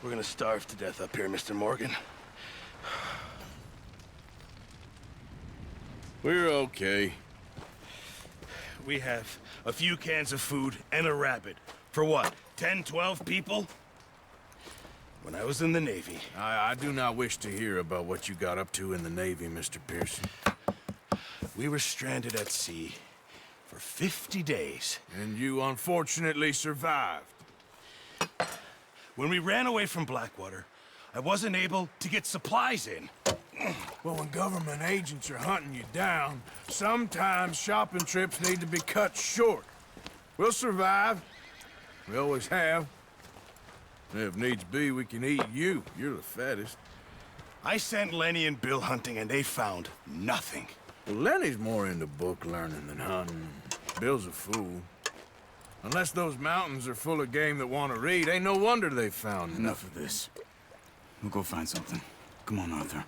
We're gonna starve to death up here, Mr. Morgan. We're okay. We have a few cans of food and a rabbit. For what, 10, 12 people? When I was in the Navy... I do not wish to hear about what you got up to in the Navy, Mr. Pearson. We were stranded at sea for 50 days. And you unfortunately survived. When we ran away from Blackwater, I wasn't able to get supplies in. Well, when government agents are hunting you down, sometimes shopping trips need to be cut short. We'll survive. We always have. If needs be, we can eat you. You're the fattest. I sent Lenny and Bill hunting, and they found nothing. Well, Lenny's more into book learning than hunting. Bill's a fool. Unless those mountains are full of game that want to read, ain't no wonder they found Enough of this. We'll go find something. Come on, Arthur.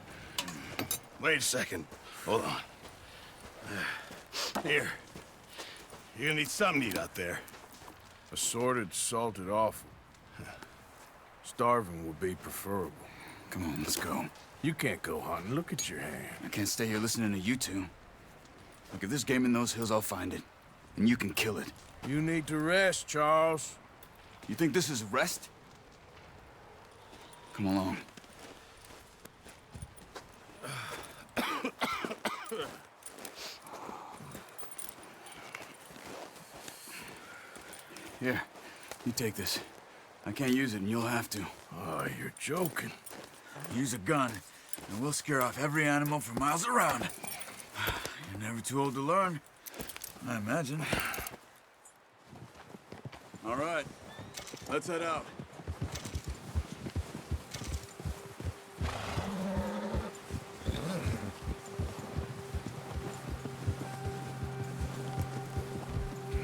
Wait a second. Hold on. Here. You're gonna need something to eat out there. Assorted, salted offal. Starving would be preferable. Come on, let's go. You can't go hunting. Look at your hand. I can't stay here listening to you two. Look, if there's game in those hills, I'll find it. And you can kill it. You need to rest, Charles. You think this is rest? Come along. Here, you take this. I can't use it, and you'll have to. Oh, you're joking. Use a gun, and we'll scare off every animal for miles around. You're never too old to learn, I imagine. All right, let's head out.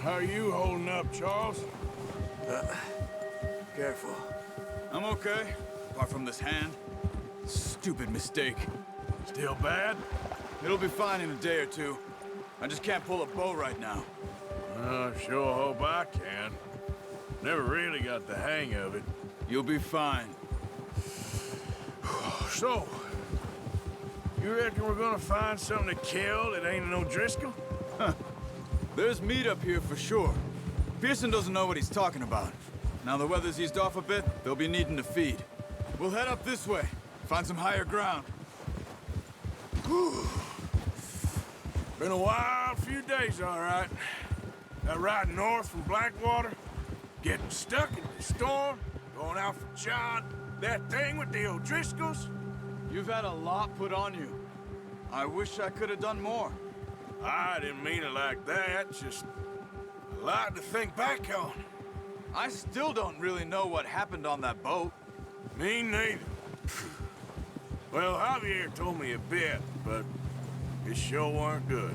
How are you holding up, Charles? Careful. I'm okay, apart from this hand. Stupid mistake. Still bad? It'll be fine in a day or two. I just can't pull a bow right now. I sure hope I can. Never really got the hang of it. You'll be fine. So, you reckon we're gonna find something to kill that ain't no Driscoll? There's meat up here for sure. Pearson doesn't know what he's talking about. Now the weather's eased off a bit, they'll be needing to feed. We'll head up this way, find some higher ground. Been a wild few days, all right. That ride north from Blackwater, getting stuck in the storm, going out for John, that thing with the O'Driscolls. You've had a lot put on you. I wish I could have done more. I didn't mean it like that, just a lot to think back on. I still don't really know what happened on that boat. Me neither. Well, Javier told me a bit, but it sure weren't good.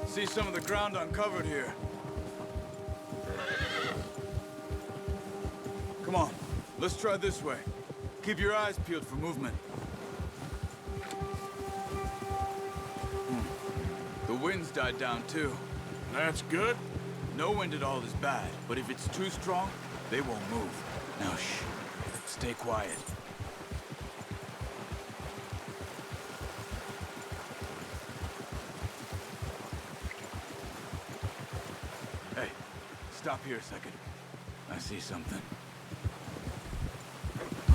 See some of the ground uncovered here. Come on, let's try this way. Keep your eyes peeled for movement. The wind's died down too. That's good. No wind at all is bad, but if it's too strong, they won't move. Now shh, stay quiet. Hey, stop here a second. I see something.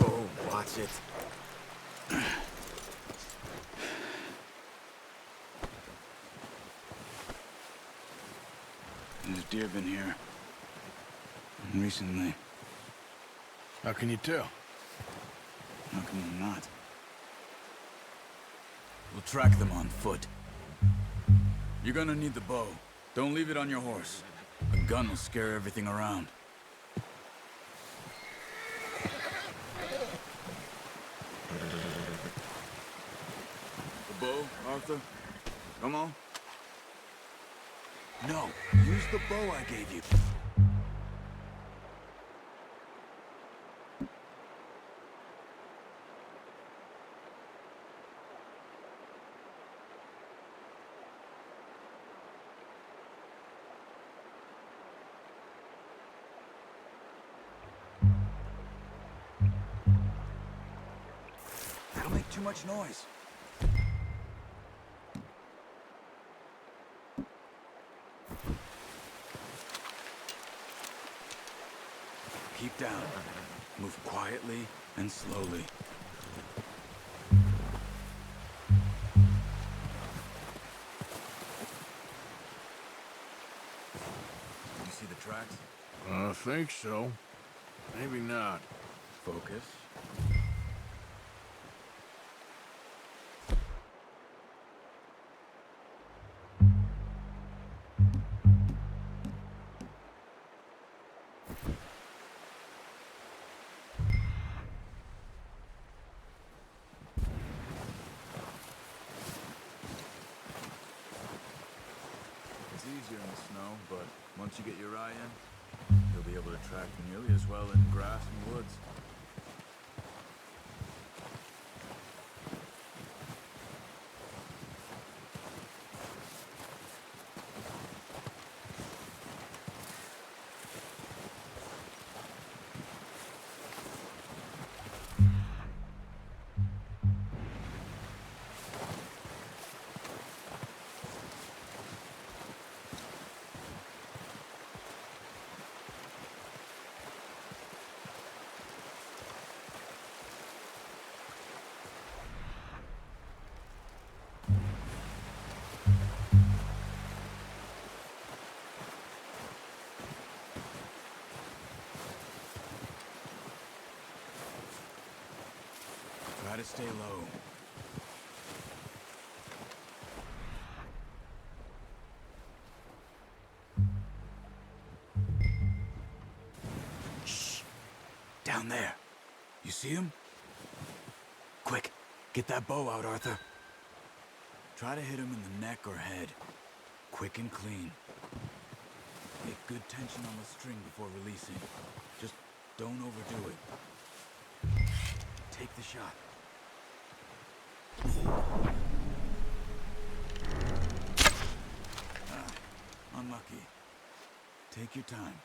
Oh, watch it. There's deer been here. recently. How can you tell? How can you not? We'll track them on foot. You're gonna need the bow. Don't leave it on your horse. A gun will scare everything around. The bow, Arthur? Come on. No, use the bow I gave you. That'll make too much noise. Keep down. Move quietly and slowly. You see the tracks? I think so. Maybe not. Focus. It's easier in the snow, but once you get your eye in, you'll be able to track nearly as well in grass and woods. Try to stay low. Shh! Down there. You see him? Quick, get that bow out, Arthur. Try to hit him in the neck or head. Quick and clean. Get good tension on the string before releasing. Just don't overdo it. Take the shot. Unlucky. Take your time.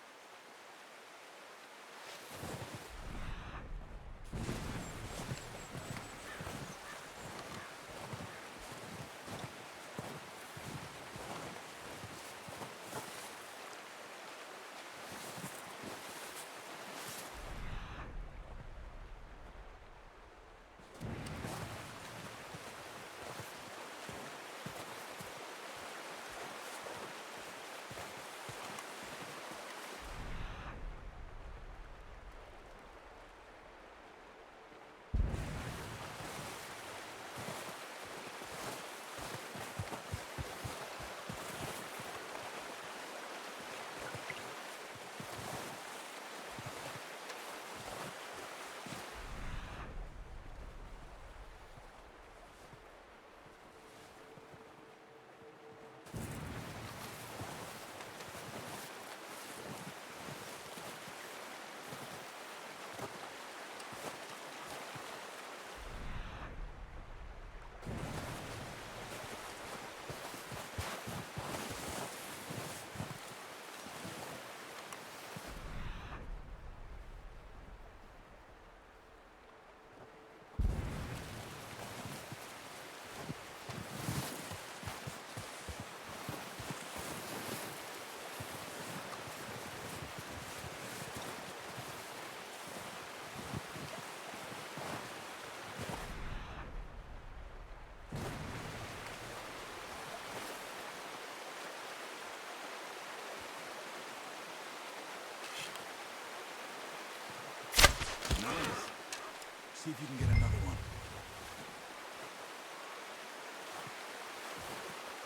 See if you can get another one.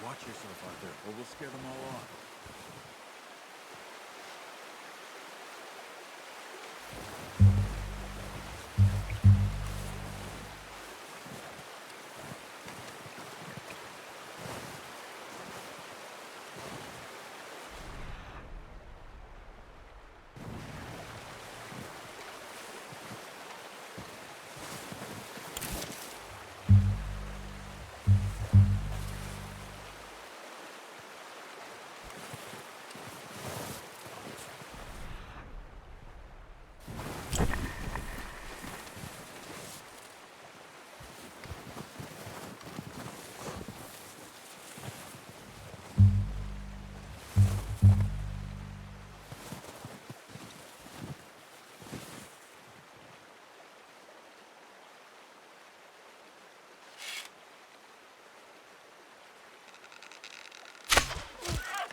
Watch yourself, Arthur, or we'll scare them all off.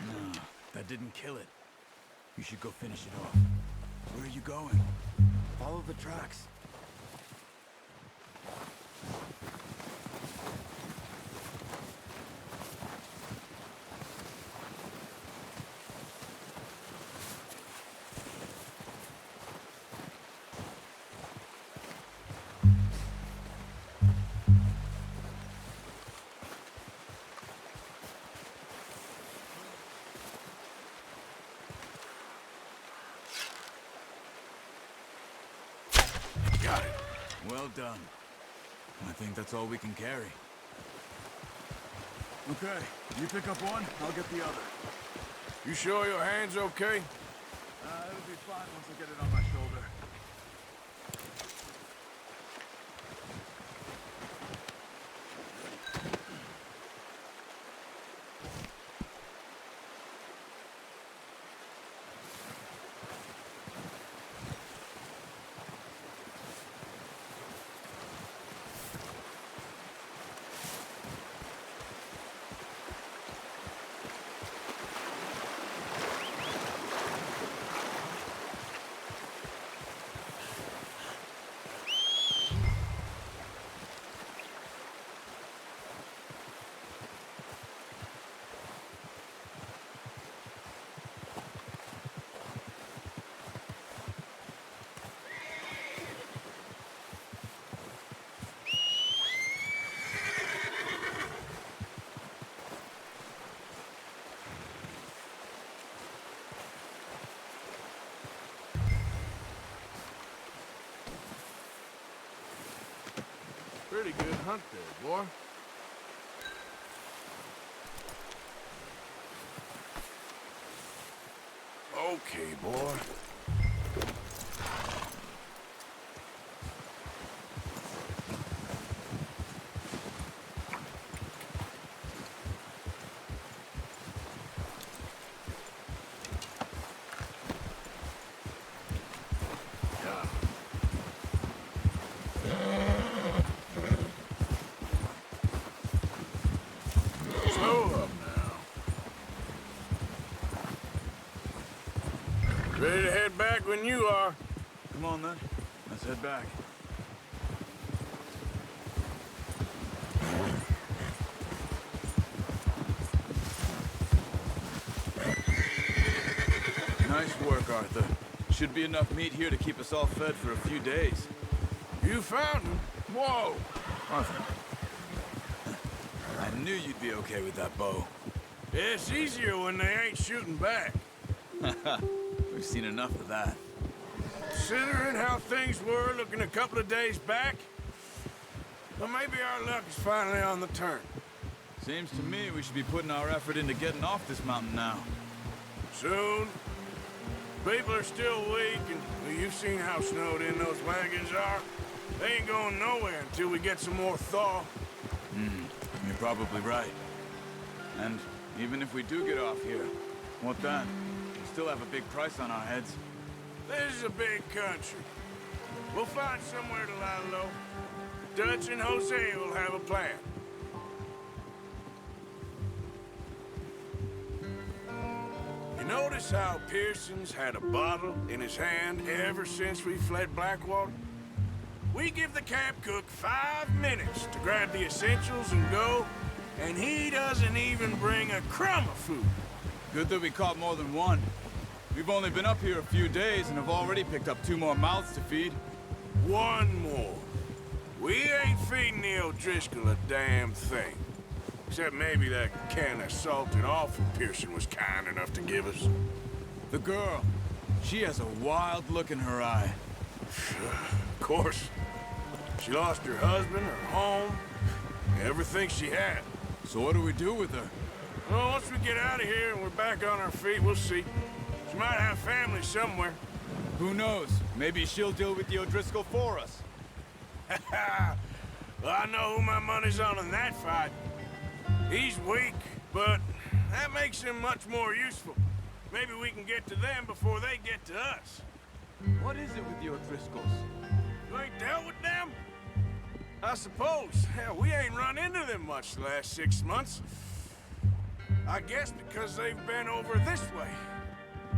No, that didn't kill it. You should go finish it off. Where are you going? Follow the tracks. Got it. Well done. I think that's all we can carry. Okay, you pick up one, I'll get the other. You sure your hand's okay? It'll be fine once I get it on my shoulder. Pretty good hunt there, boy. Okay, boy. Ready to head back when you are. Come on then, let's head back. Nice work, Arthur. Should be enough meat here to keep us all fed for a few days. You found him? Whoa! Arthur, I knew you'd be okay with that bow. It's easier when they ain't shooting back. We've seen enough of that. Considering how things were looking a couple of days back, well, maybe our luck is finally on the turn. Seems to me we should be putting our effort into getting off this mountain now. Soon. People are still weak, and well, you've seen how snowed in those wagons are. They ain't going nowhere until we get some more thaw. You're probably right. And even if we do get off here, what then? We still have a big price on our heads. This is a big country. We'll find somewhere to lie low. Dutch and Jose will have a plan. You notice how Pearson's had a bottle in his hand ever since we fled Blackwater? We give the camp cook 5 minutes to grab the essentials and go, and he doesn't even bring a crumb of food. Good that we caught more than one. We've only been up here a few days and have already picked up 2 more mouths to feed. 1 more. We ain't feeding the O'Driscoll a damn thing. Except maybe that can of salted offal Pearson was kind enough to give us. The girl, she has a wild look in her eye. Of course. She lost her husband, her home, everything she had. So what do we do with her? Well, once we get out of here and we're back on our feet, we'll see. She might have family somewhere. Who knows? Maybe she'll deal with the O'Driscoll for us. Well, I know who my money's on in that fight. He's weak, but that makes him much more useful. Maybe we can get to them before they get to us. What is it with the O'Driscolls? You ain't dealt with them? I suppose. Hell, we ain't run into them much the last 6 months. I guess because they've been over this way.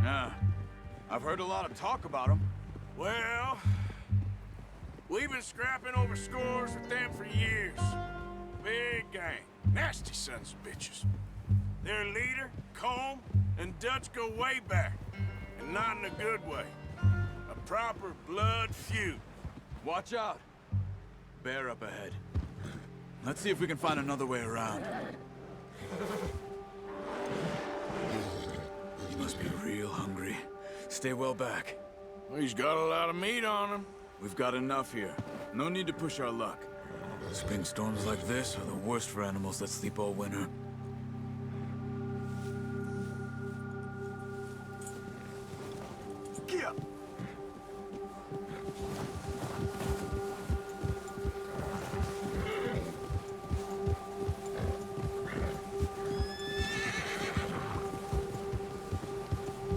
Yeah. I've heard a lot of talk about them. Well, we've been scrapping over scores with them for years. Big gang. Nasty sons of bitches. Their leader, Combe, and Dutch go way back. And not in a good way. A proper blood feud. Watch out. Bear up ahead. Let's see if we can find another way around. You must be real hungry. Stay well back. He's got a lot of meat on him. We've got enough here. No need to push our luck. Spring storms like this are the worst for animals that sleep all winter. Get.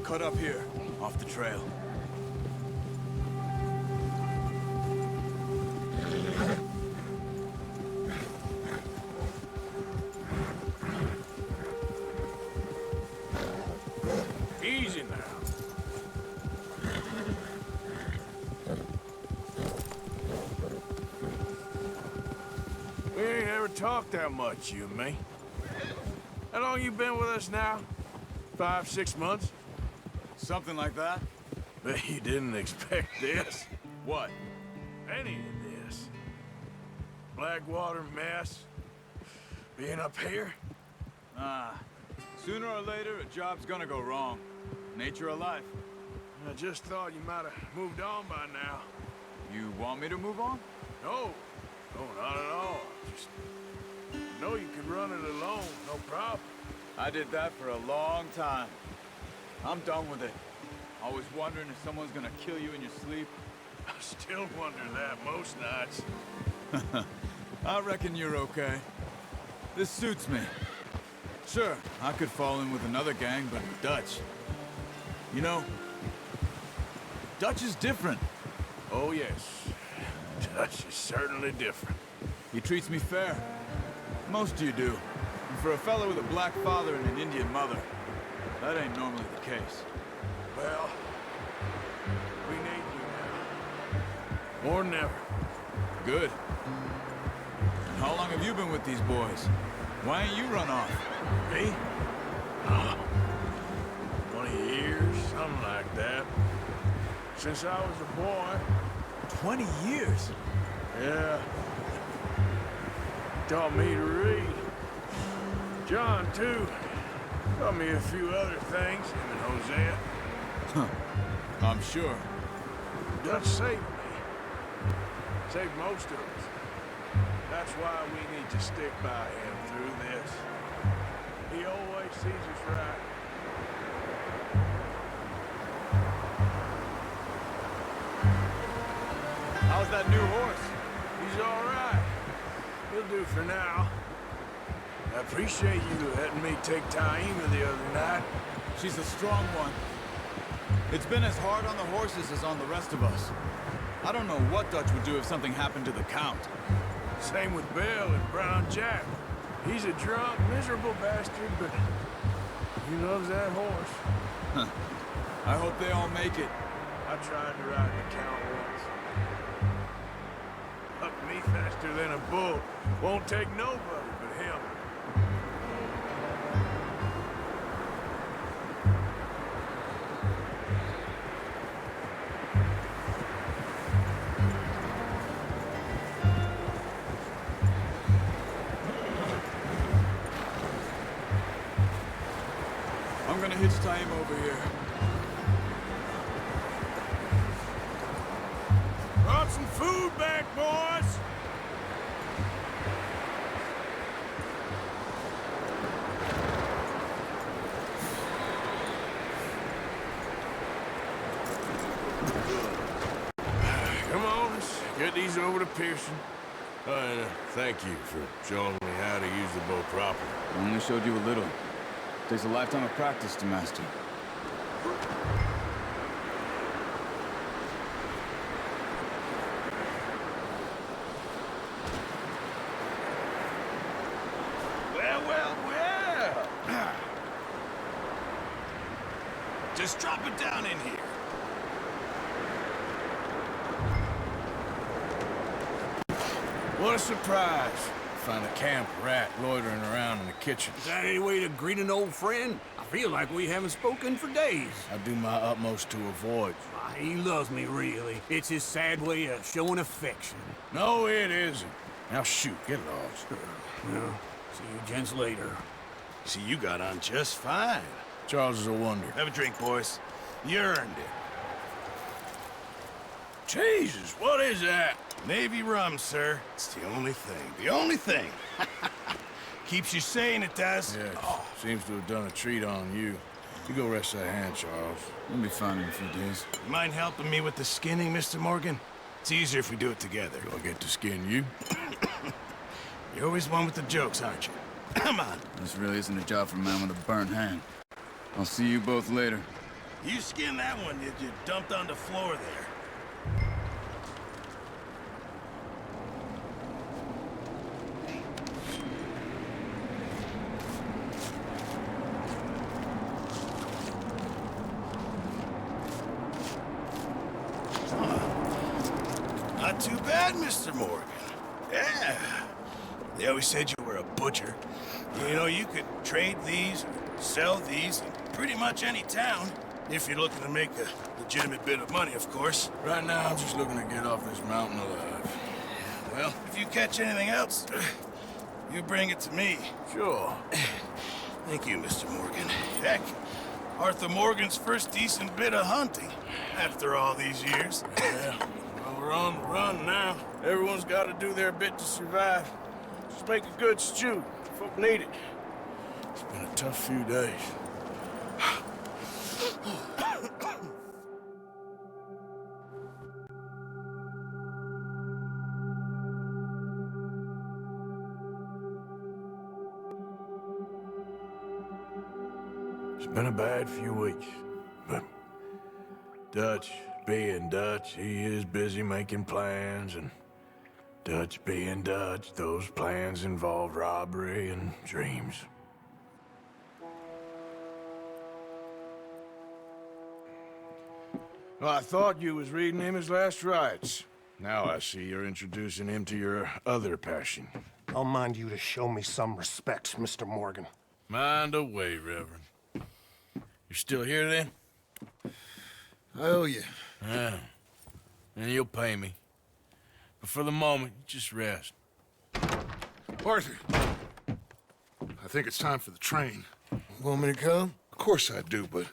Cut up here, off the trail. Easy now. We ain't ever talked that much, you and me. How long you been with us now? 5, 6 months? Something like that? Bet you didn't expect this. What? Any of this. Blackwater mess. Being up here? Sooner or later, a job's gonna go wrong. Nature of life. I just thought you might have moved on by now. You want me to move on? No. No, not at all. Just know you could run it alone, no problem. I did that for a long time. I'm done with it. Always wondering if someone's gonna kill you in your sleep. I still wonder that most nights. I reckon you're okay. This suits me. Sure, I could fall in with another gang, but Dutch. You know, Dutch is different. Oh, yes. Dutch is certainly different. He treats me fair. Most of you do. And for a fellow with a black father and an Indian mother, that ain't normally the case. Well, we need you now. More than ever. Good. And how long have you been with these boys? Why ain't you run off? Me? Oh, 20 years, something like that. Since I was a boy. 20 years? Yeah. Taught me to read. John, too. Taught me a few other things, him and Hosea. I'm sure. Dutch saved me. Saved most of us. That's why we need to stick by him through this. He always sees us right. How's that new horse? He's all right. He'll do for now. I appreciate you letting me take Taima the other night. She's a strong one. It's been as hard on the horses as on the rest of us. I don't know what Dutch would do if something happened to the Count. Same with Bill and Brown Jack. He's a drunk, miserable bastard, but he loves that horse. Huh. I hope they all make it. I tried to ride the Count once. faster than a bull. Won't take nobody but him. I'm gonna hitch tie him over here. Brought some food back, boys! Come on, let's get these over to Pearson. And thank you for showing me how to use the bow properly. I only showed you a little. Takes a lifetime of practice to master. Well. Just drop it down in here. What a surprise. Find a camp rat loitering around in the kitchen. Is that any way to greet an old friend? I feel like we haven't spoken for days. I do my utmost to avoid. He loves me, really. It's his sad way of showing affection. No, it isn't. Now shoot, get lost. Well, see you gents later. See, you got on just fine. Charles is a wonder. Have a drink, boys. You earned it. Jesus, what is that? Navy rum, sir. It's the only thing. The only thing. Keeps you sane, it does. Yeah, seems to have done a treat on you. You go rest that hand, Charles. We'll be fine in a few days. You mind helping me with the skinning, Mr. Morgan? It's easier if we do it together. Do I get to skin you? You're always one with the jokes, aren't you? Come on. This really isn't a job for a man with a burnt hand. I'll see you both later. You skinned that one you dumped on the floor there. Not too bad, Mr. Morgan. Yeah. They always said you were a butcher. You know, you could trade these, sell these in pretty much any town. If you're looking to make a legitimate bit of money, of course. Right now, I'm just looking to get off this mountain alive. Well, if you catch anything else, you bring it to me. Sure. Thank you, Mr. Morgan. Heck, Arthur Morgan's first decent bit of hunting after all these years. Yeah. Well, we're on the run now. Everyone's got to do their bit to survive. Just make a good stew. Folk need it. It's been a tough few days. It's been a bad few weeks, but Dutch being Dutch, he is busy making plans, and Dutch being Dutch, those plans involve robbery and dreams. Well, I thought you was reading him his last rites. Now I see you're introducing him to your other passion. I'll mind you to show me some respect, Mr. Morgan. Mind away, Reverend. You still here, then? I owe you. Yeah. And you'll pay me. But for the moment, just rest. Arthur, I think it's time for the train. Want me to come? Of course I do, but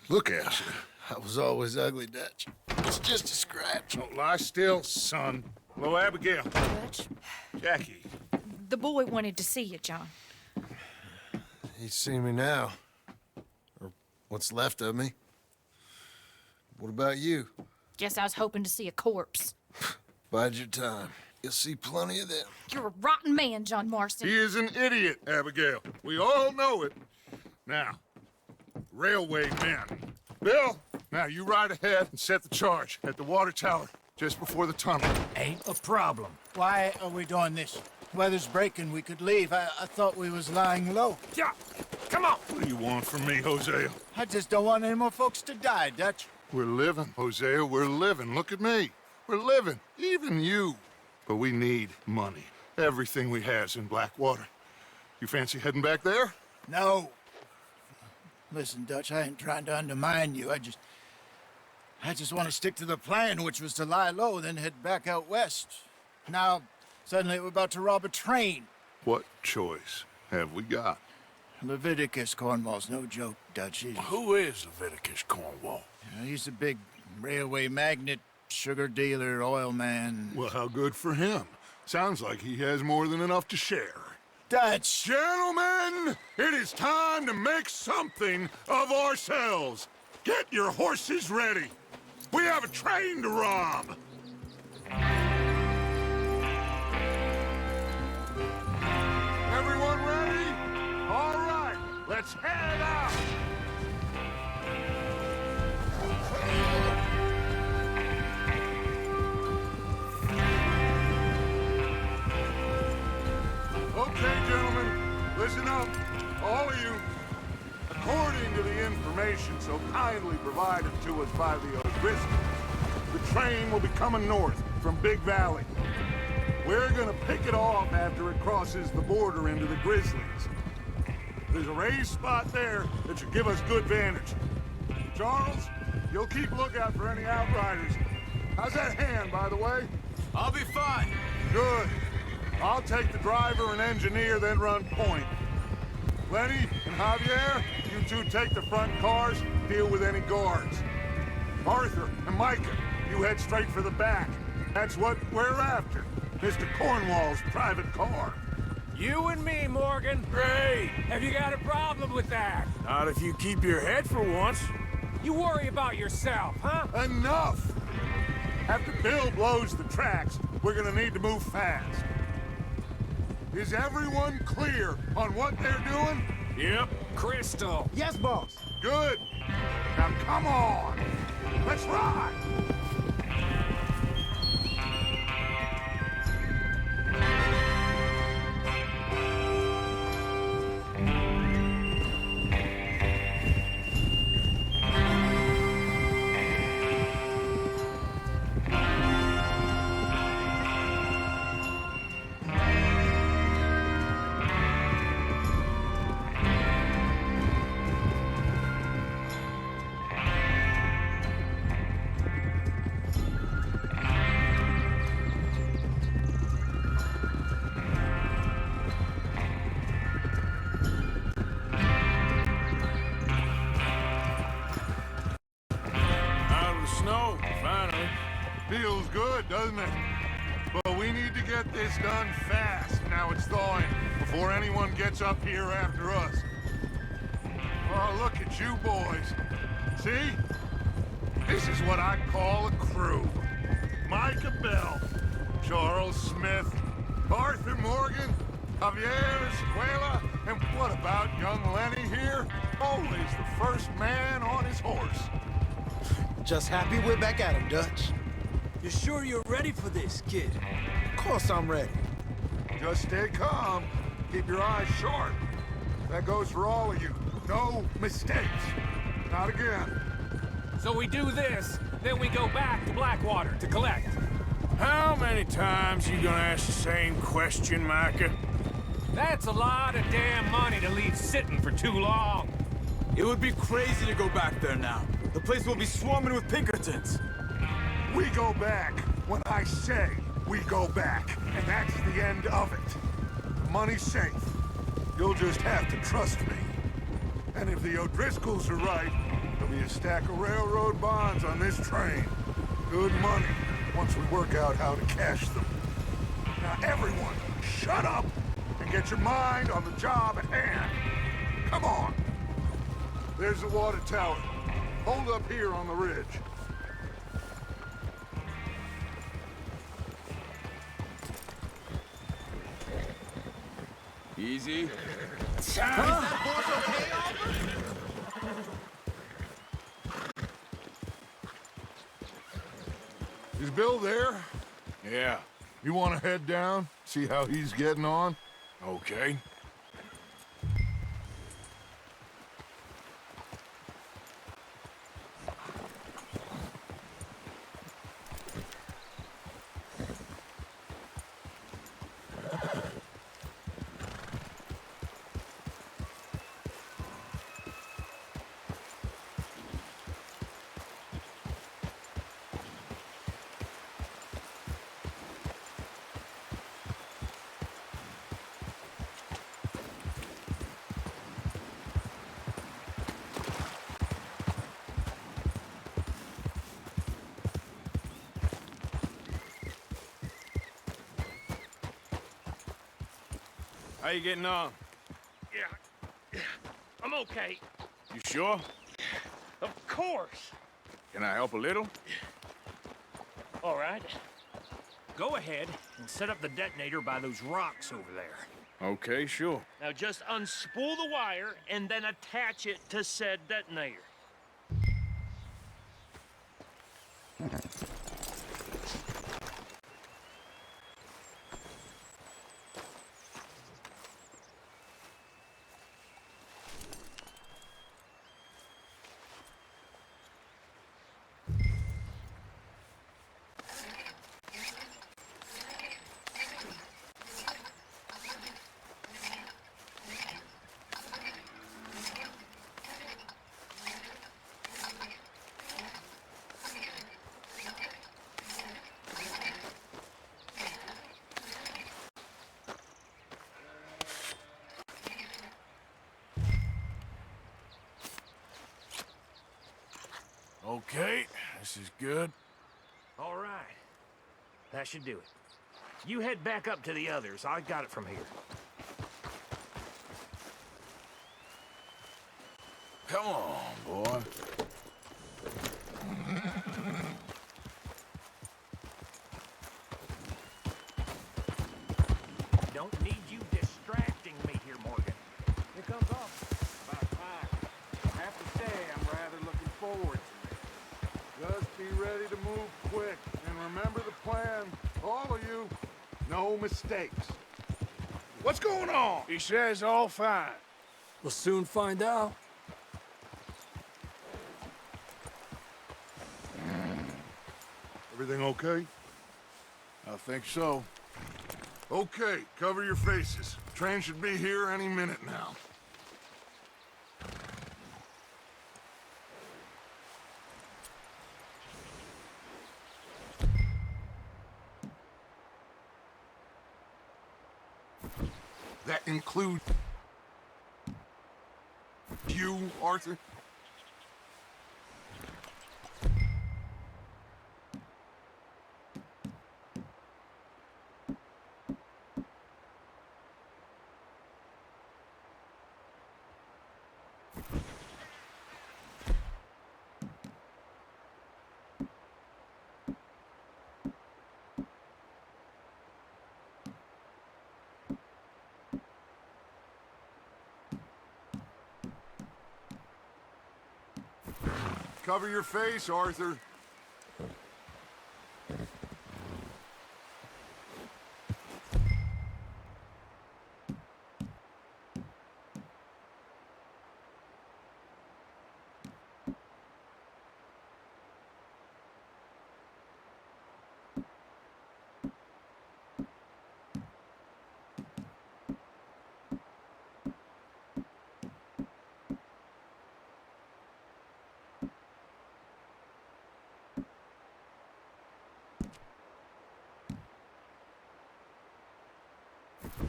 look at you. I was always ugly, Dutch. It's just a scratch. Don't lie still, son. Hello, Abigail. Dutch, Jackie. the boy wanted to see you, John. He's seen me now. Or what's left of me. What about you? Guess I was hoping to see a corpse. Bide your time. You'll see plenty of them. You're a rotten man, John Marston. He is an idiot, Abigail. We all know it. Now, railway men. Bill, now you ride ahead and set the charge at the water tower just before the tunnel. Ain't a problem. Why are we doing this? Weather's breaking. We could leave. I thought we was lying low. Yeah, come on. What do you want from me, Hosea? I just don't want any more folks to die, Dutch. We're living, Hosea. We're living. Look at me. We're living. Even you. but we need money. Everything we has in Blackwater. You fancy heading back there? No. Listen, Dutch, I ain't trying to undermine you. I just want to stick to the plan, which was to lie low, then head back out west. Now, suddenly we're about to rob a train. What choice have we got? Leviticus Cornwall's no joke, Dutch. Who is Leviticus Cornwall? He's a big railway magnate, sugar dealer, oil man. Well, how good for him. Sounds like he has more than enough to share. Dutch! Gentlemen, it is time to make something of ourselves. Get your horses ready. We have a train to rob. Everyone ready? All right, let's head out. Okay, gentlemen, listen up, all of you. According to the information so kindly provided to us by the O'Driscolls, the train will be coming north from Big Valley. We're gonna pick it off after it crosses the border into the Grizzlies. There's a raised spot there that should give us good vantage. Charles, you'll keep lookout for any outriders. How's that hand, by the way? I'll be fine. Good. I'll take the driver and engineer, then run point. Lenny and Javier, you two take the front cars, deal with any guards. Arthur and Micah, you head straight for the back. That's what we're after. Mr. Cornwall's private car. You and me, Morgan. Great. Have you got a problem with that? Not if you keep your head for once. You worry about yourself, huh? Enough! After Bill blows the tracks, we're gonna need to move fast. Is everyone clear on what they're doing? Yep. Crystal. Yes, boss. Good. Now come on. Let's ride. Snow, finally. Feels good, doesn't it? But we need to get this done fast, now it's thawing, before anyone gets up here after us. Oh, look at you boys. See? This is what I call a crew. Micah Bell, Charles Smith, Arthur Morgan, Javier Escuela, and what about young Lenny here? Always the first man on his horse. Just happy we're back at him, Dutch. You sure you're ready for this, kid? Of course I'm ready. Just stay calm. Keep your eyes sharp. That goes for all of you. No mistakes. Not again. So we do this, then we go back to Blackwater to collect. How many times you gonna ask the same question, Micah? That's a lot of damn money to leave sitting for too long. It would be crazy to go back there now. The place will be swarming with Pinkertons. We go back when I say we go back, and that's the end of it. The money's safe. You'll just have to trust me. And if the O'Driscolls are right, there'll be a stack of railroad bonds on this train. Good money, once we work out how to cash them. Now everyone, shut up and get your mind on the job at hand. Come on. There's the water tower. Hold up here on the ridge. Easy. Is Bill there? Yeah. You want to head down, see how he's getting on? Okay. How you getting on? Yeah. I'm okay. You sure? Of course. Can I help a little? All right. Go ahead and set up the detonator by those rocks over there. Okay, sure. Now just unspool the wire and then attach it to said detonator. Okay, this is good. All right. That should do it. You head back up to the others. I got it from here. Come on, boy. Don't need you distracting me here, Morgan. Here comes off. About time. I have to say, I'm rather looking forward to it. Just be ready to move quick. And remember the plan. All of you. No mistakes. What's going on? He says all fine. We'll soon find out. Everything okay? I think so. Okay, cover your faces. Train should be here any minute now. That includes you, Arthur? Cover your face, Arthur.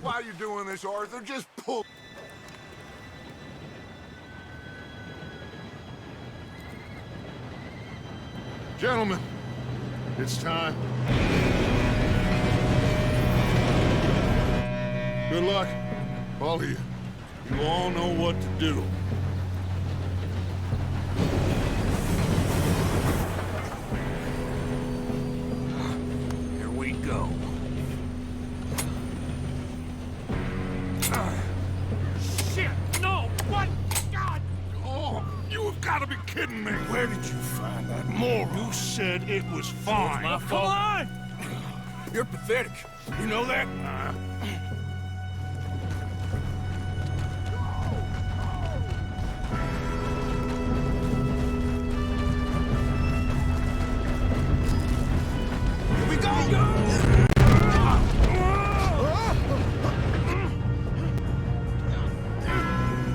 Why are you doing this, Arthur? Just pull. Gentlemen, it's time. Good luck, all of you. You all know what to do. Here we go. Shit! No! What? God! Oh, you have got to be kidding me. Where did you find that moron? You said it was fine. My Come fault. on! You're pathetic. You know that? Here we go!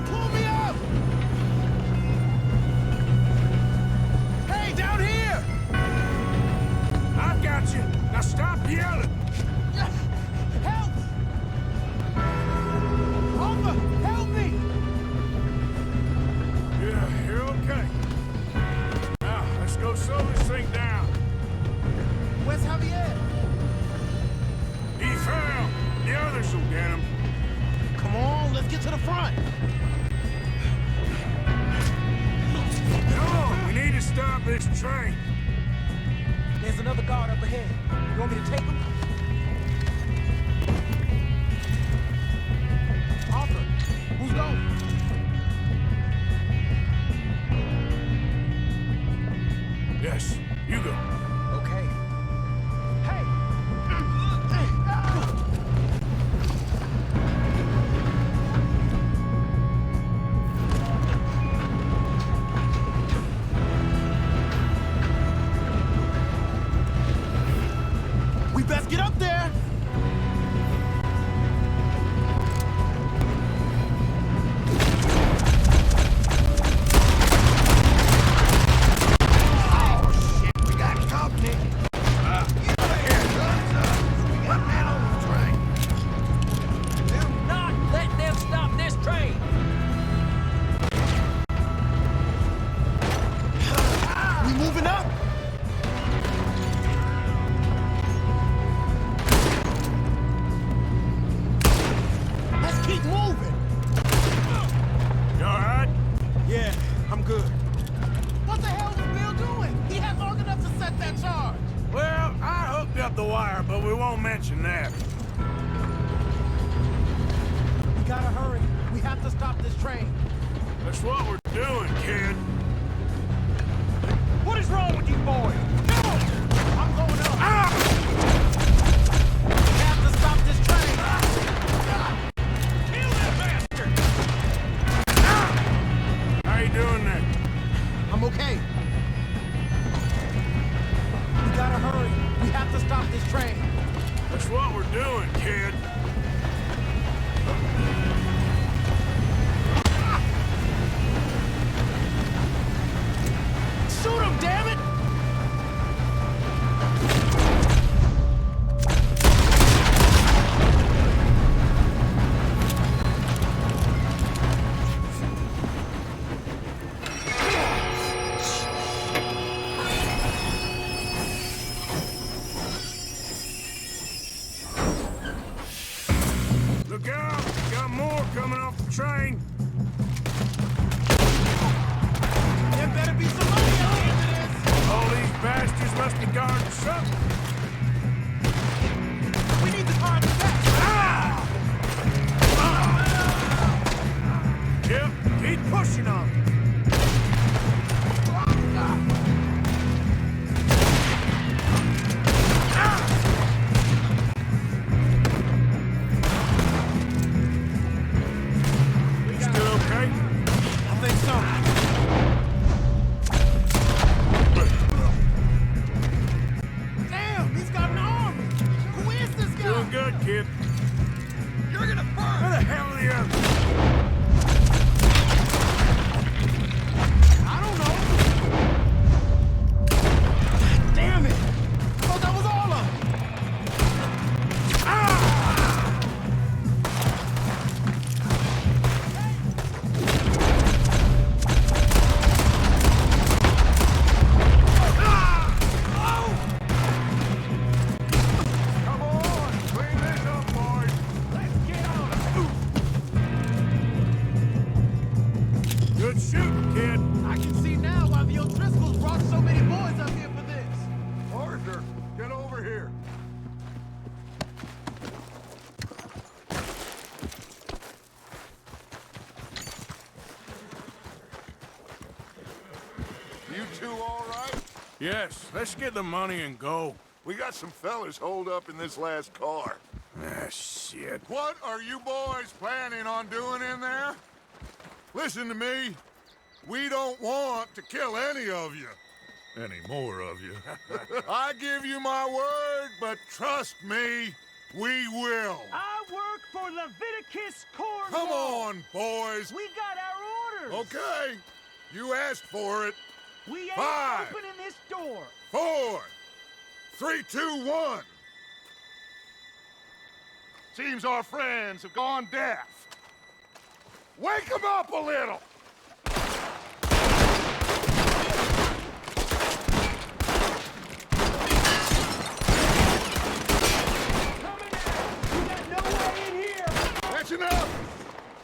Pull me up! Hey, down here! I got you. Now stop yelling. Help! Alpha, help me! Yeah, you're okay. Now, let's go slow this thing down. Where's Javier? He fell. The others will get him. get to the front. Come on, we need to stop this train. There's another guard up ahead. You want me to take him? Arthur, who's going? Yes, you go. Okay. Hey! We best get up there! Yes, let's get the money and go. We got some fellas holed up in this last car. Ah, shit. What are you boys planning on doing in there? Listen to me. We don't want to kill any of you. Any more of you. I give you my word, but trust me, we will. I work for Leviticus Cornwall. Come on, boys. We got our orders. Okay. You asked for it. We ain't 5, opening this door. 4, 3, 2, 1. Seems our friends have gone deaf. Wake them up a little. Coming out. You got no way in here. That's enough.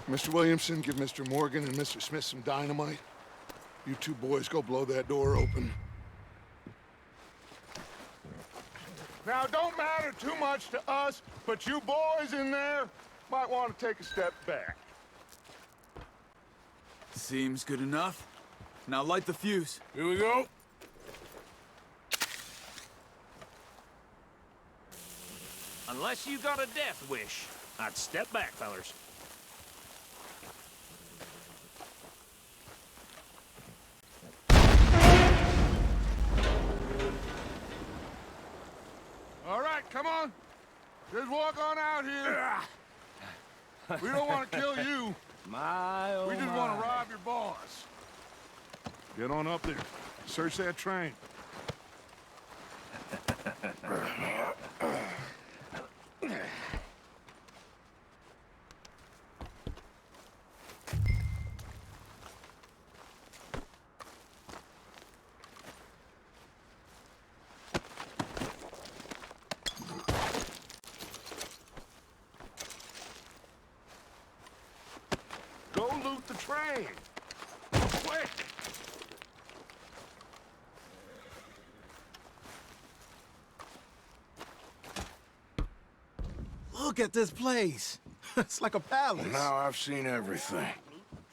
Mr. Williamson, give Mr. Morgan and Mr. Smith some dynamite. You two boys go blow that door open. Now, it don't matter too much to us, but you boys in there might want to take a step back. Seems good enough. Now light the fuse. Here we go. Unless you got a death wish, I'd step back, fellers. All right, come on. Just walk on out here. We don't want to kill you. My, oh We just want to rob your boss. Get on up there. Search that train. Go loot the train. Quick! Look at this place. It's like a palace. Now I've seen everything.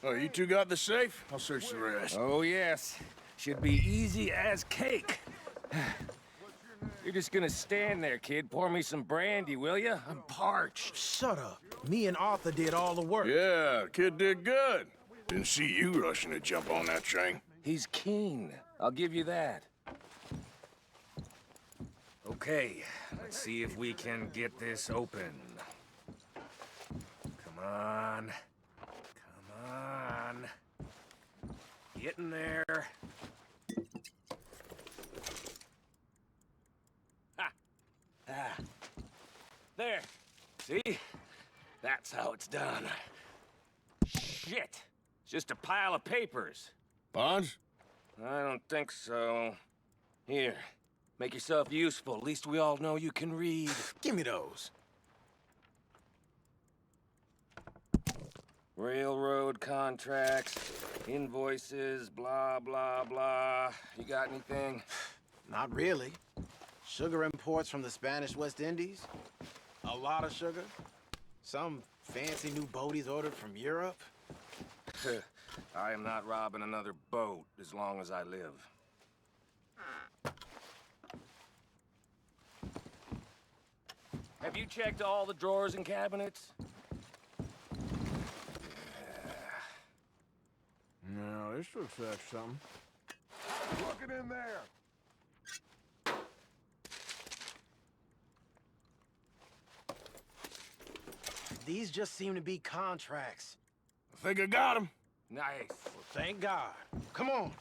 Oh, you two got the safe? I'll search the rest. Oh, yes. Should be easy as cake. You're just gonna stand there, kid. Pour me some brandy, will you? I'm parched. Shut up. Me and Arthur did all the work. Yeah, the kid did good. Didn't see you rushing to jump on that train. He's keen. I'll give you that. Okay, let's see if we can get this open. Come on. Come on. Get in there. Ha! Ah. There. See? That's how it's done. Shit! It's just a pile of papers. Bonds? I don't think so. Here, make yourself useful. At least we all know you can read. Give me those. Railroad contracts, invoices, blah, blah, blah. You got anything? Not really. Sugar imports from the Spanish West Indies. A lot of sugar. Some fancy new boat he's ordered from Europe. I am not robbing another boat as long as I live. Have you checked all the drawers and cabinets? No, this looks like something. Look it in there. These just seem to be contracts. I think I got him. Nice. Well, thank God. Come on.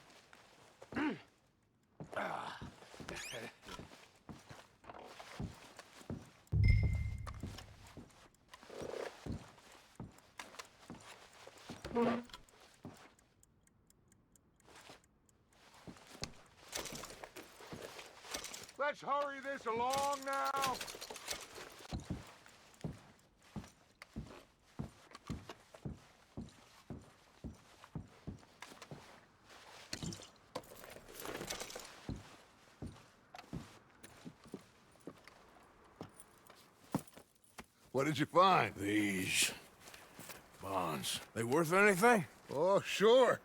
Let's hurry this along now. What did you find? These bonds. They worth anything? Oh, sure.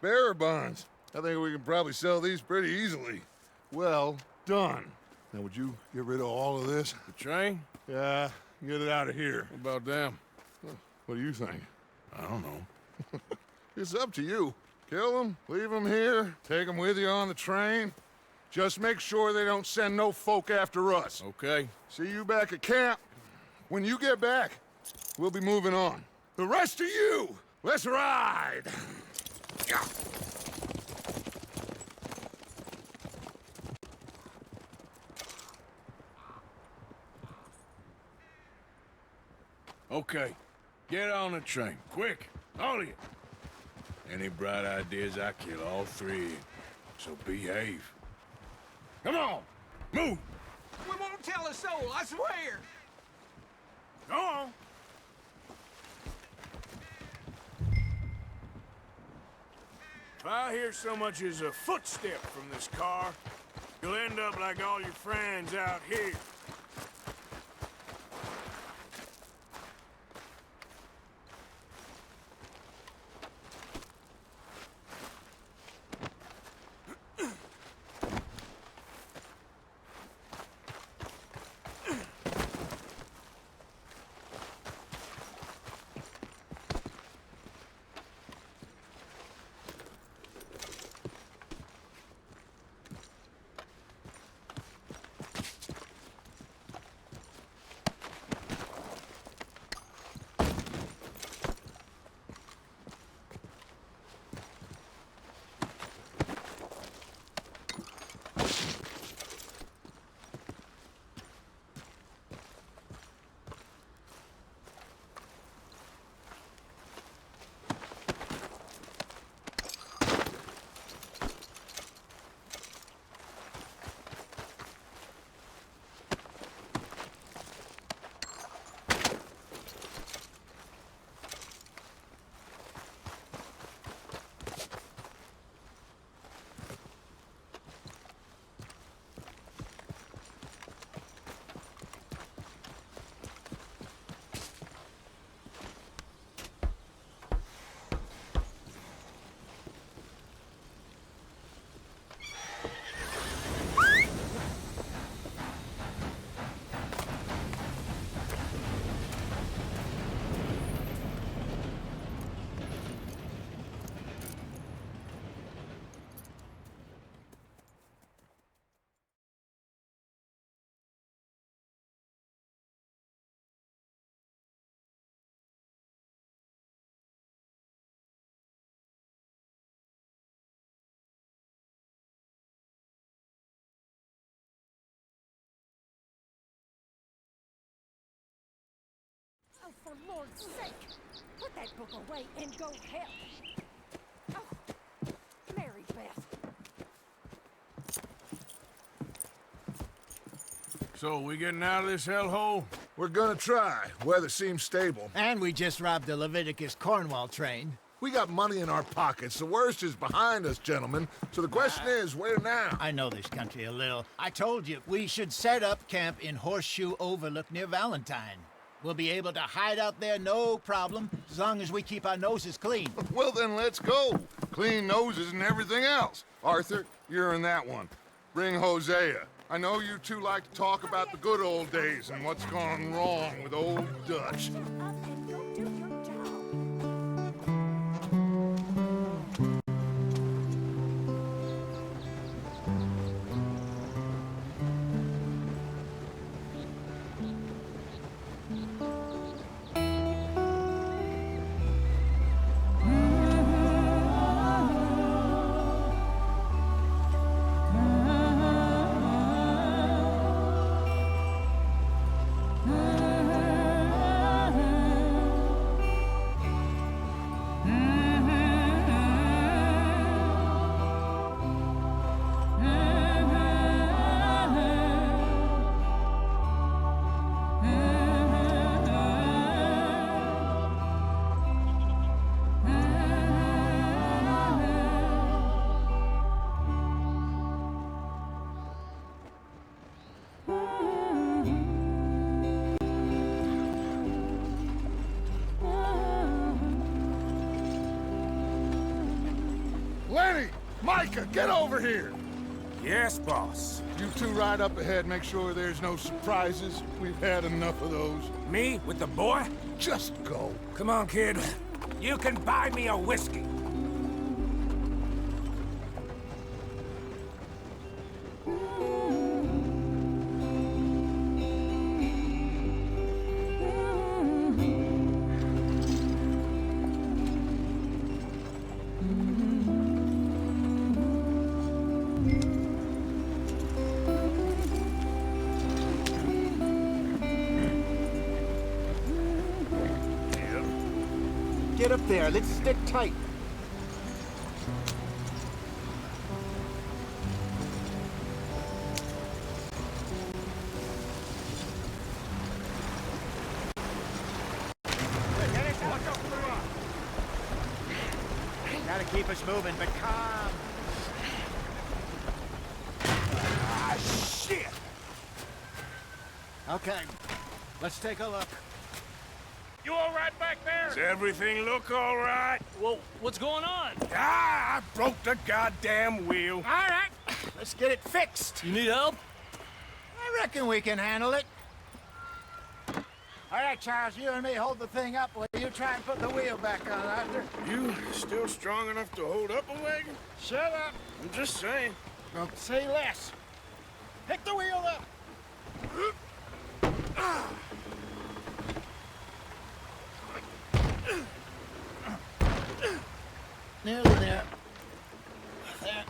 Bearer bonds. I think we can probably sell these pretty easily. Well done. Now, would you get rid of all of this? The train? Yeah, get it out of here. What about them? What do you think? I don't know. It's up to you. Kill them, leave them here, take them with you on the train. Just make sure they don't send no folk after us. Okay. See you back at camp. When you get back, we'll be moving on. The rest of you, let's ride! Yeah. Okay. Get on the train. Quick. All of you. Any bright ideas, I kill all three of you. So behave. Come on! Move! We won't tell a soul, I swear. Go on! If I hear so much as a footstep from this car, you'll end up like all your friends out here. Oh, for Lord's sake! Put that book away and go help! Oh, Mary Beth. So, we getting out of this hellhole? We're gonna try. Weather seems stable. And we just robbed the Leviticus Cornwall train. We got money in our pockets. The worst is behind us, gentlemen. So the question is, where now? I know this country a little. I told you, we should set up camp in Horseshoe Overlook near Valentine. We'll be able to hide out there no problem, as long as we keep our noses clean. Well, then let's go. Clean noses and everything else. Arthur, you're in that one. Bring Hosea. I know you two like to talk about the good old days and what's gone wrong with old Dutch. Shut up and go do your job. Lenny! Micah, get over here! Yes, boss. You two ride up ahead, make sure there's no surprises. We've had enough of those. Me with the boy? Just go. Come on, kid. You can buy me a whiskey. Get up there. Let's stick tight. Gotta keep us moving, but calm. Ah, shit! Okay, let's take a look. You all right back there? Does everything look all right? Well, what's going on? Ah, I broke the goddamn wheel. All right, let's get it fixed. You need help? I reckon we can handle it. All right, Charles, you and me hold the thing up while you try and put the wheel back on, Arthur. You still strong enough to hold up a wagon? Shut up. I'm just saying. Don't say less. Pick the wheel up. Nearly there. There.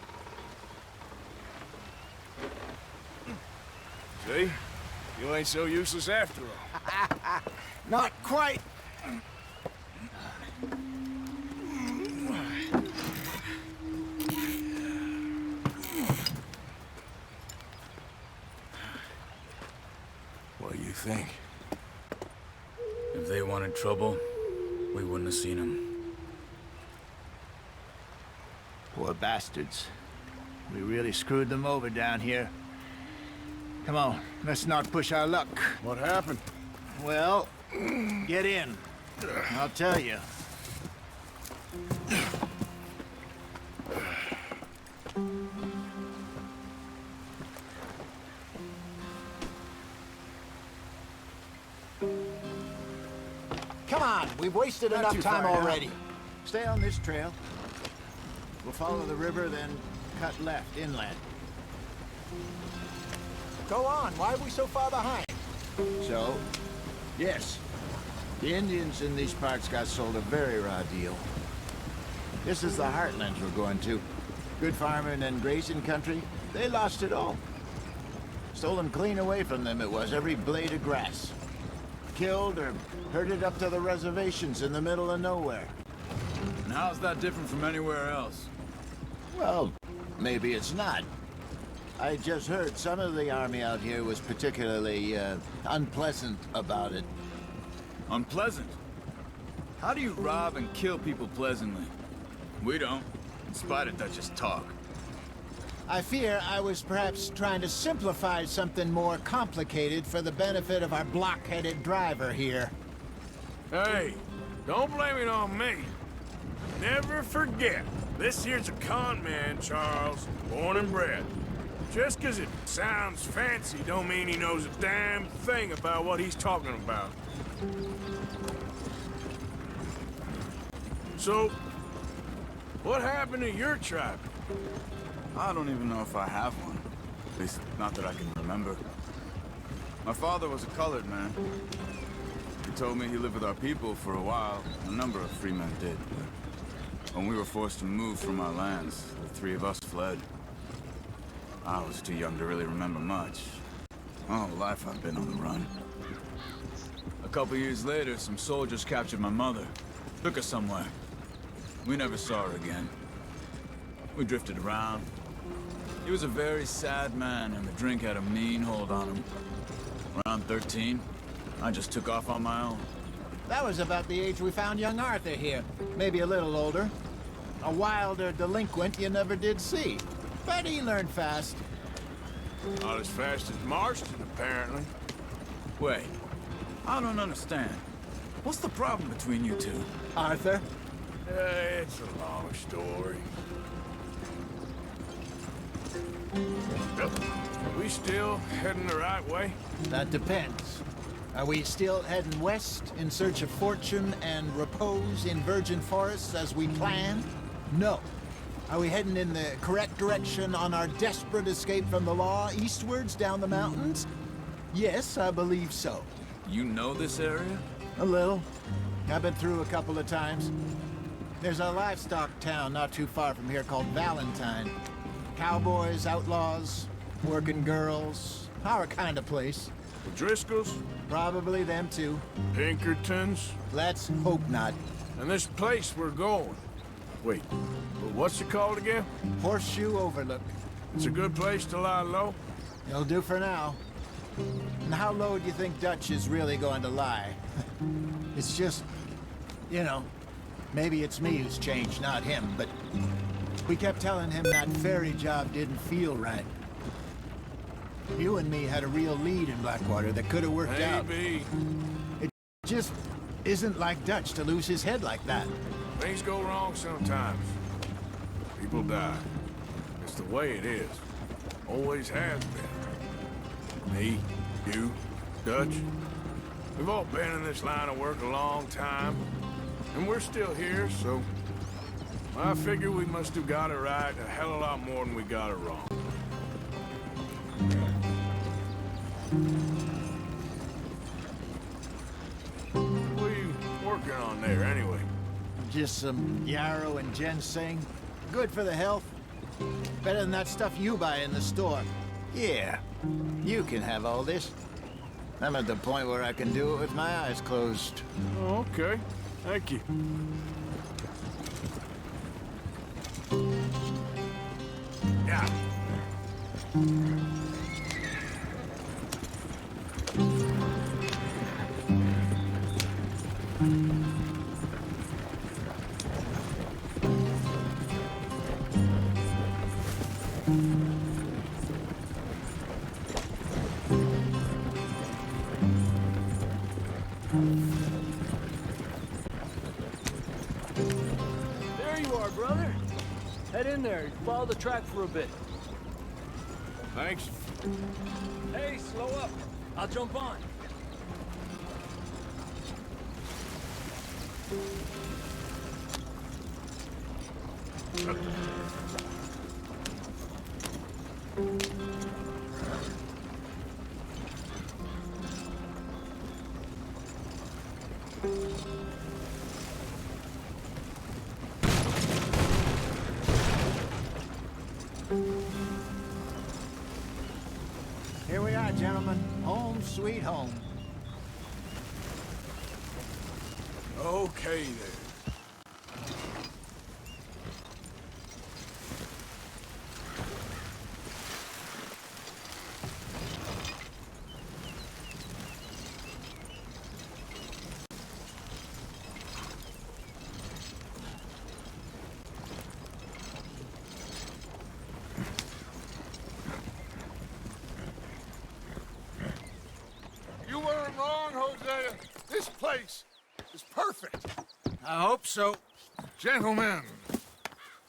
See? You ain't so useless after all. Not quite. What do you think? If they wanted trouble, we wouldn't have seen them. Poor bastards. We really screwed them over down here. Come on, let's not push our luck. What happened? Well, get in. I'll tell you. Come on, we've wasted enough time already. Stay on this trail. We'll follow the river, then cut left, inland. Go on, why are we so far behind? So, yes, the Indians in these parts got sold a very raw deal. This is the heartlands we're going to. Good farming and grazing country, they lost it all. Stolen clean away from them it was, every blade of grass. Killed or herded up to the reservations in the middle of nowhere. And how's that different from anywhere else? Well, maybe it's not. I just heard some of the army out here was particularly, unpleasant about it. Unpleasant? How do you rob and kill people pleasantly? We don't, in spite of Dutch's talk. I fear I was perhaps trying to simplify something more complicated for the benefit of our block-headed driver here. Hey, don't blame it on me. Never forget, this here's a con man, Charles, born and bred. Just 'cause it sounds fancy don't mean he knows a damn thing about what he's talking about. So, what happened to your tribe? I don't even know if I have one. At least, not that I can remember. My father was a colored man. He told me he lived with our people for a while. A number of free men did. When we were forced to move from our lands, the three of us fled. I was too young to really remember much. My whole life I've been on the run. A couple years later, some soldiers captured my mother. Took her somewhere. We never saw her again. We drifted around. He was a very sad man, and the drink had a mean hold on him. Around 13, I just took off on my own. That was about the age we found young Arthur here. Maybe a little older. A wilder delinquent you never did see. But he learned fast. Not as fast as Marston, apparently. Wait, I don't understand. What's the problem between you two? Arthur? It's a long story. Are we still heading the right way? That depends. Are we still heading west in search of fortune and repose in virgin forests as we planned? No. Are we heading in the correct direction on our desperate escape from the law eastwards down the mountains? Yes, I believe so. You know this area? A little. I've been through a couple of times. There's a livestock town not too far from here called Valentine. Cowboys, outlaws, working girls, our kind of place. The Driscolls? Probably them too. Pinkertons? Let's hope not. And this place we're going. Wait, what's it called again? Horseshoe Overlook. It's a good place to lie low? It'll do for now. And how low do you think Dutch is really going to lie? It's just, you know, maybe it's me who's changed, not him, but We kept telling him that ferry job didn't feel right. You and me had a real lead in Blackwater that could have worked out. Maybe. It just isn't like Dutch to lose his head like that. Things go wrong sometimes. People die. It's the way it is. Always has been. Me, you, Dutch. We've all been in this line of work a long time. And we're still here, so... I figure we must have got it right a hell of a lot more than we got it wrong. What are you working on there, anyway? Just some yarrow and ginseng. Good for the health. Better than that stuff you buy in the store. Yeah, you can have all this. I'm at the point where I can do it with my eyes closed. Oh, okay. Thank you. Yeah. There you are, brother. Head in there. Follow the track for a bit. Thanks. Hey, slow up. I'll jump on. Here we are, gentlemen. Home sweet home. Okay, then. You weren't wrong, Hosea. This place is perfect. I hope so. Gentlemen,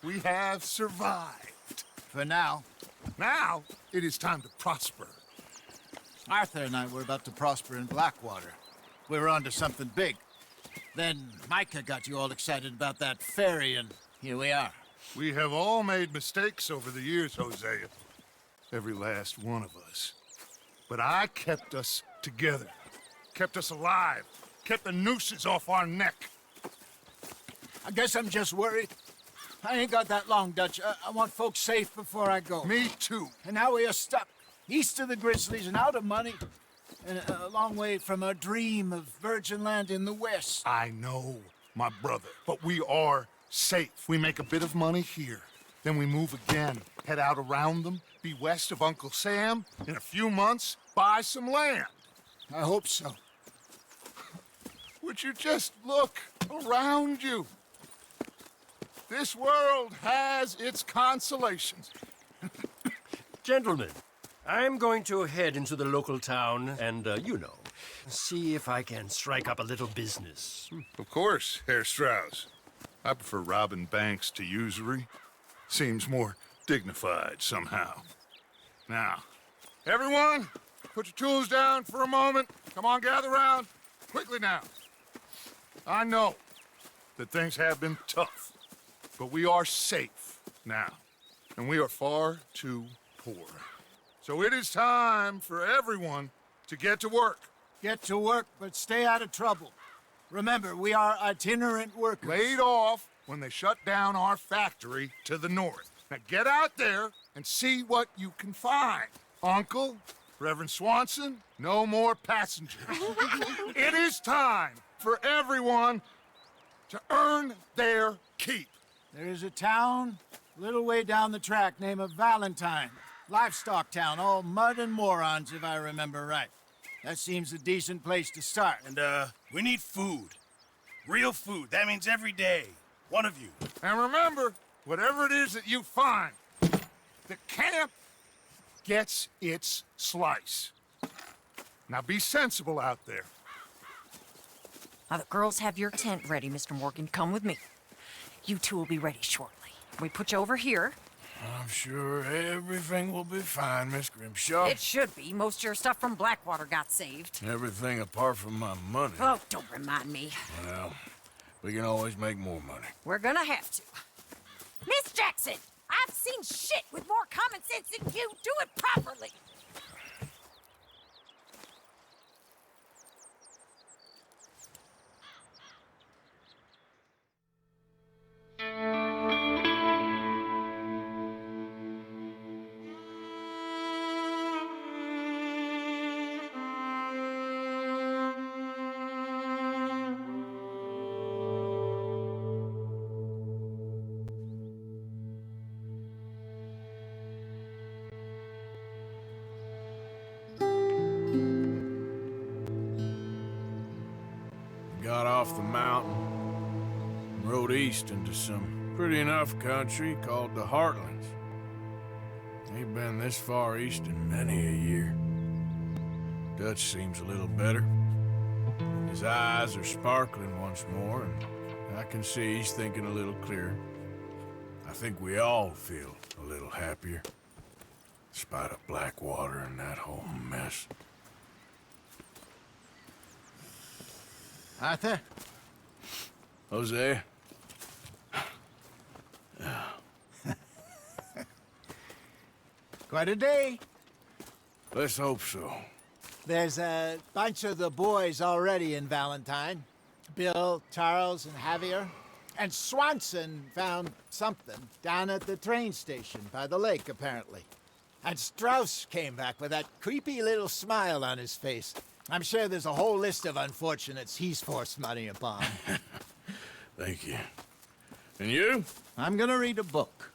we have survived. For now. Now, it is time to prosper. Arthur and I were about to prosper in Blackwater. We were onto something big. Then Micah got you all excited about that ferry, and here we are. We have all made mistakes over the years, Hosea. Every last one of us. But I kept us together. Kept us alive. Kept the nooses off our neck. I guess I'm just worried. I ain't got that long, Dutch. I want folks safe before I go. Me too. And now we are stuck, east of the Grizzlies and out of money, and a long way from our dream of virgin land in the west. I know, my brother, but we are safe. We make a bit of money here, then we move again, head out around them, be west of Uncle Sam, in a few months, buy some land. I hope so. Would you just look around you? This world has its consolations. Gentlemen, I'm going to head into the local town and, see if I can strike up a little business. Of course, Herr Strauss. I prefer robbing banks to usury. Seems more dignified somehow. Now, everyone, put your tools down for a moment. Come on, gather round. Quickly now. I know that things have been tough, but we are safe now, and we are far too poor. So it is time for everyone to get to work. Get to work, but stay out of trouble. Remember, we are itinerant workers. Laid off when they shut down our factory to the north. Now get out there and see what you can find. Uncle, Reverend Swanson, no more passengers. It is time for everyone to earn their keep. There is a town a little way down the track named Valentine. Livestock town, all mud and morons, if I remember right. That seems a decent place to start. And, we need food. Real food. That means every day. One of you. And remember, whatever it is that you find, the camp gets its slice. Now be sensible out there. Now the girls have your tent ready, Mr. Morgan. Come with me. You two will be ready shortly. We put you over here. I'm sure everything will be fine, Miss Grimshaw. It should be. Most of your stuff from Blackwater got saved. Everything apart from my money. Oh, don't remind me. Well, we can always make more money. We're gonna have to. Miss Jackson, I've seen shit with more common sense than you. Do it properly. Got off the mountain and rode east into some pretty enough country called the Heartlands. Ain't been this far east in many a year. Dutch seems a little better. His eyes are sparkling once more, and I can see he's thinking a little clearer. I think we all feel a little happier, despite of Blackwater and that whole mess. Arthur? Jose? Quite a day. Let's hope so. There's a bunch of the boys already in Valentine. Bill, Charles, and Javier. And Swanson found something down at the train station by the lake, apparently. And Strauss came back with that creepy little smile on his face. I'm sure there's a whole list of unfortunates he's forced money upon. Thank you. And you? I'm gonna read a book.